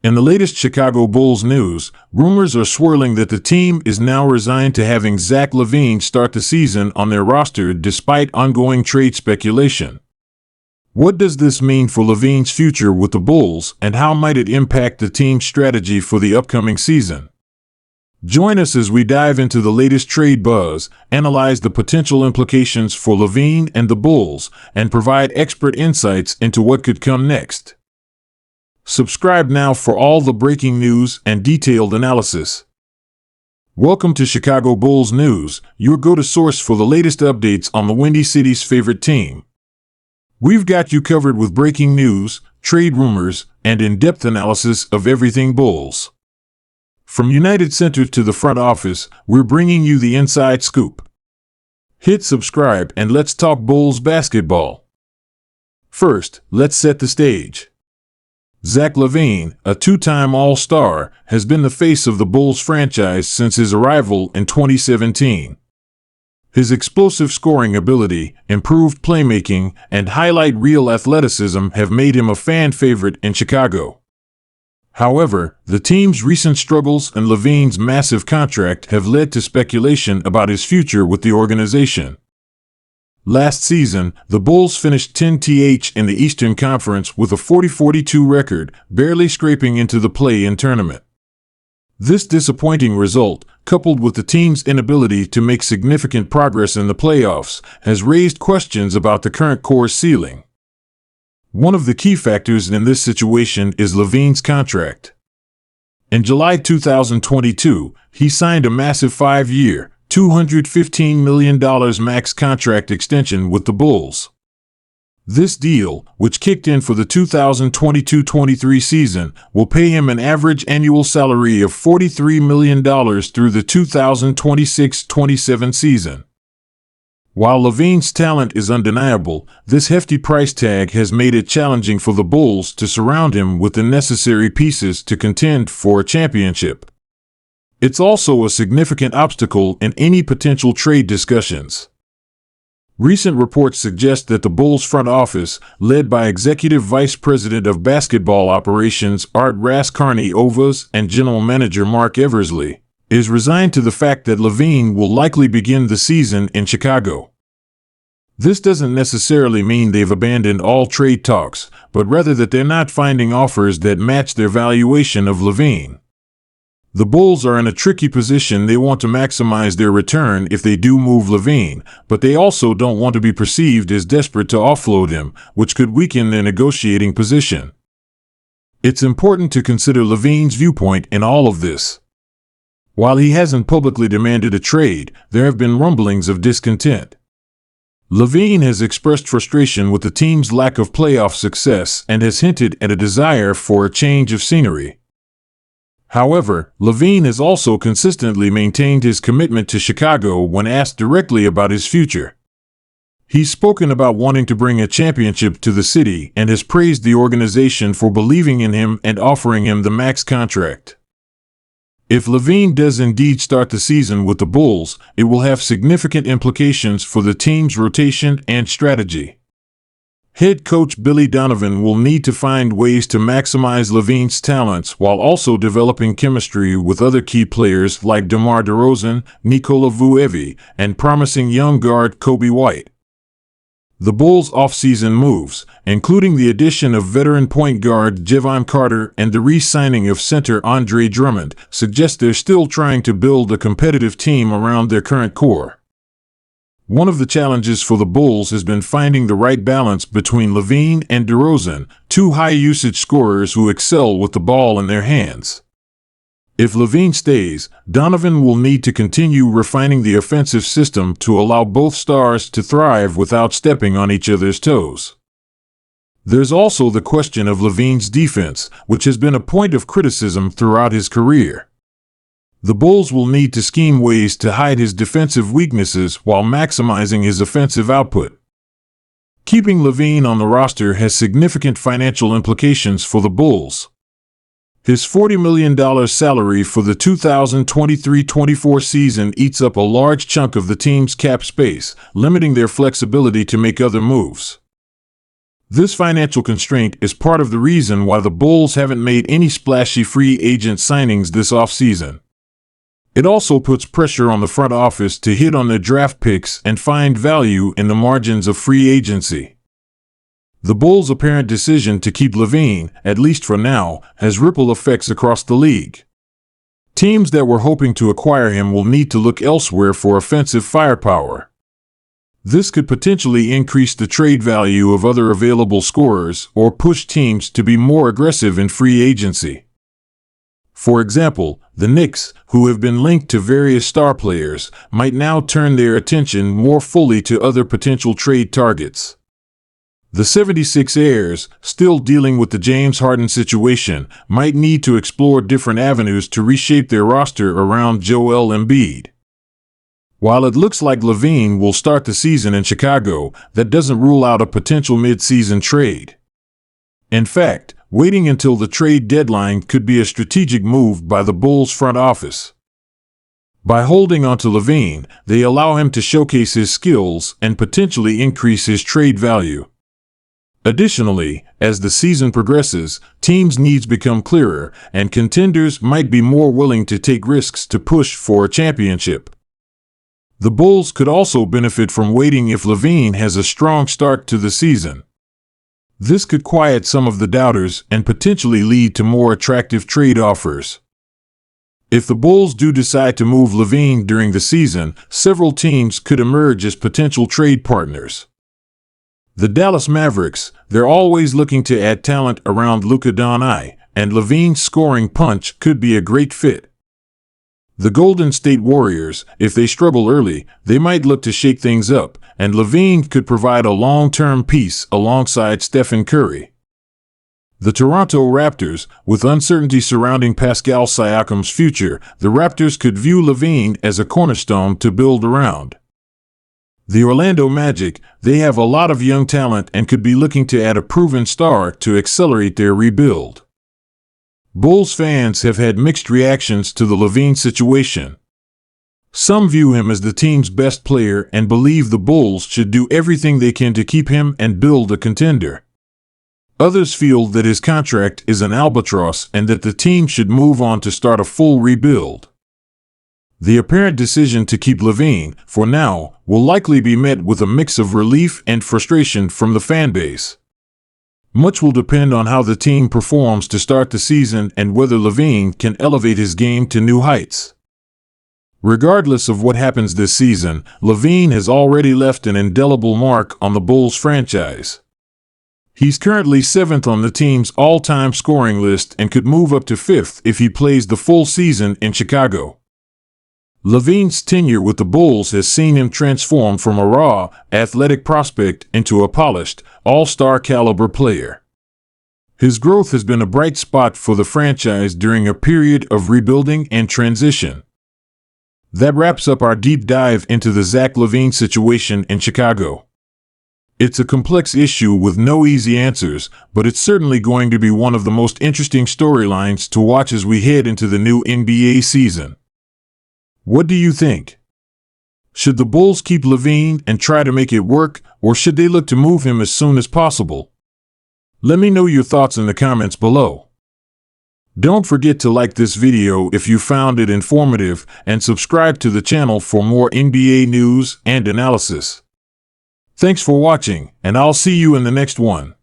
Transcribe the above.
In the latest Chicago Bulls news, rumors are swirling that the team is now resigned to having Zach LaVine start the season on their roster despite ongoing trade speculation. What does this mean for LaVine's future with the Bulls, and how might it impact the team's strategy for the upcoming season? Join us as we dive into the latest trade buzz, analyze the potential implications for LaVine and the Bulls, and provide expert insights into what could come next. Subscribe now for all the breaking news and detailed analysis. Welcome to Chicago Bulls News, your go-to source for the latest updates on the Windy City's favorite team. We've got you covered with breaking news, trade rumors, and in-depth analysis of everything Bulls. From United Center to the front office, we're bringing you the inside scoop. Hit subscribe and let's talk Bulls basketball. First, let's set the stage. Zach LaVine, a two-time All-Star, has been the face of the Bulls franchise since his arrival in 2017. His explosive scoring ability, improved playmaking, and highlight reel athleticism have made him a fan favorite in Chicago. However, the team's recent struggles and LaVine's massive contract have led to speculation about his future with the organization. Last season, the Bulls finished 10th in the Eastern Conference with a 40-42 record, barely scraping into the play-in tournament. This disappointing result, coupled with the team's inability to make significant progress in the playoffs, has raised questions about the current core's ceiling. One of the key factors in this situation is LaVine's contract. In July 2022, he signed a massive 5-year, $215 million max contract extension with the Bulls. This deal, which kicked in for the 2022-23 season, will pay him an average annual salary of $43 million through the 2026-27 season. While LaVine's talent is undeniable, this hefty price tag has made it challenging for the Bulls to surround him with the necessary pieces to contend for a championship. It's also a significant obstacle in any potential trade discussions. Recent reports suggest that the Bulls front office, led by Executive Vice President of Basketball Operations Art Rascarni-Ovas and General Manager Mark Eversley, is resigned to the fact that LaVine will likely begin the season in Chicago. This doesn't necessarily mean they've abandoned all trade talks, but rather that they're not finding offers that match their valuation of LaVine. The Bulls are in a tricky position. They want to maximize their return if they do move LaVine, but they also don't want to be perceived as desperate to offload him, which could weaken their negotiating position. It's important to consider LaVine's viewpoint in all of this. While he hasn't publicly demanded a trade, there have been rumblings of discontent. LaVine has expressed frustration with the team's lack of playoff success and has hinted at a desire for a change of scenery. However, LaVine has also consistently maintained his commitment to Chicago when asked directly about his future. He's spoken about wanting to bring a championship to the city and has praised the organization for believing in him and offering him the max contract. If LaVine does indeed start the season with the Bulls, it will have significant implications for the team's rotation and strategy. Head coach Billy Donovan will need to find ways to maximize LaVine's talents while also developing chemistry with other key players like DeMar DeRozan, Nikola Vucevic, and promising young guard Kobe White. The Bulls' offseason moves, including the addition of veteran point guard Jevon Carter and the re-signing of center Andre Drummond, suggest they're still trying to build a competitive team around their current core. One of the challenges for the Bulls has been finding the right balance between LaVine and DeRozan, two high-usage scorers who excel with the ball in their hands. If LaVine stays, Donovan will need to continue refining the offensive system to allow both stars to thrive without stepping on each other's toes. There's also the question of LaVine's defense, which has been a point of criticism throughout his career. The Bulls will need to scheme ways to hide his defensive weaknesses while maximizing his offensive output. Keeping LaVine on the roster has significant financial implications for the Bulls. His $40 million salary for the 2023-24 season eats up a large chunk of the team's cap space, limiting their flexibility to make other moves. This financial constraint is part of the reason why the Bulls haven't made any splashy free agent signings this offseason. It also puts pressure on the front office to hit on their draft picks and find value in the margins of free agency. The Bulls' apparent decision to keep LaVine, at least for now, has ripple effects across the league. Teams that were hoping to acquire him will need to look elsewhere for offensive firepower. This could potentially increase the trade value of other available scorers or push teams to be more aggressive in free agency. For example, the Knicks, who have been linked to various star players, might now turn their attention more fully to other potential trade targets. The 76ers, still dealing with the James Harden situation, might need to explore different avenues to reshape their roster around Joel Embiid. While it looks like LaVine will start the season in Chicago, that doesn't rule out a potential mid-season trade. In fact, waiting until the trade deadline could be a strategic move by the Bulls front office. By holding on to LaVine, they allow him to showcase his skills and potentially increase his trade value. Additionally, as the season progresses, teams' needs become clearer, and contenders might be more willing to take risks to push for a championship. The Bulls could also benefit from waiting if LaVine has a strong start to the season. This could quiet some of the doubters and potentially lead to more attractive trade offers. If the Bulls do decide to move LaVine during the season, several teams could emerge as potential trade partners. The Dallas Mavericks, they're always looking to add talent around Luka Doncic, and LaVine's scoring punch could be a great fit. The Golden State Warriors, if they struggle early, they might look to shake things up, and LaVine could provide a long-term piece alongside Stephen Curry. The Toronto Raptors, with uncertainty surrounding Pascal Siakam's future, the Raptors could view LaVine as a cornerstone to build around. The Orlando Magic, they have a lot of young talent and could be looking to add a proven star to accelerate their rebuild. Bulls fans have had mixed reactions to the LaVine situation. Some view him as the team's best player and believe the Bulls should do everything they can to keep him and build a contender. Others feel that his contract is an albatross and that the team should move on to start a full rebuild. The apparent decision to keep LaVine, for now, will likely be met with a mix of relief and frustration from the fan base. Much will depend on how the team performs to start the season and whether LaVine can elevate his game to new heights. Regardless of what happens this season, LaVine has already left an indelible mark on the Bulls franchise. He's currently 7th on the team's all-time scoring list and could move up to 5th if he plays the full season in Chicago. LaVine's tenure with the Bulls has seen him transform from a raw, athletic prospect into a polished, all-star caliber player. His growth has been a bright spot for the franchise during a period of rebuilding and transition. That wraps up our deep dive into the Zach LaVine situation in Chicago. It's a complex issue with no easy answers, but it's certainly going to be one of the most interesting storylines to watch as we head into the new NBA season. What do you think? Should the Bulls keep LaVine and try to make it work, or should they look to move him as soon as possible? Let me know your thoughts in the comments below. Don't forget to like this video if you found it informative and subscribe to the channel for more NBA news and analysis. Thanks for watching, and I'll see you in the next one.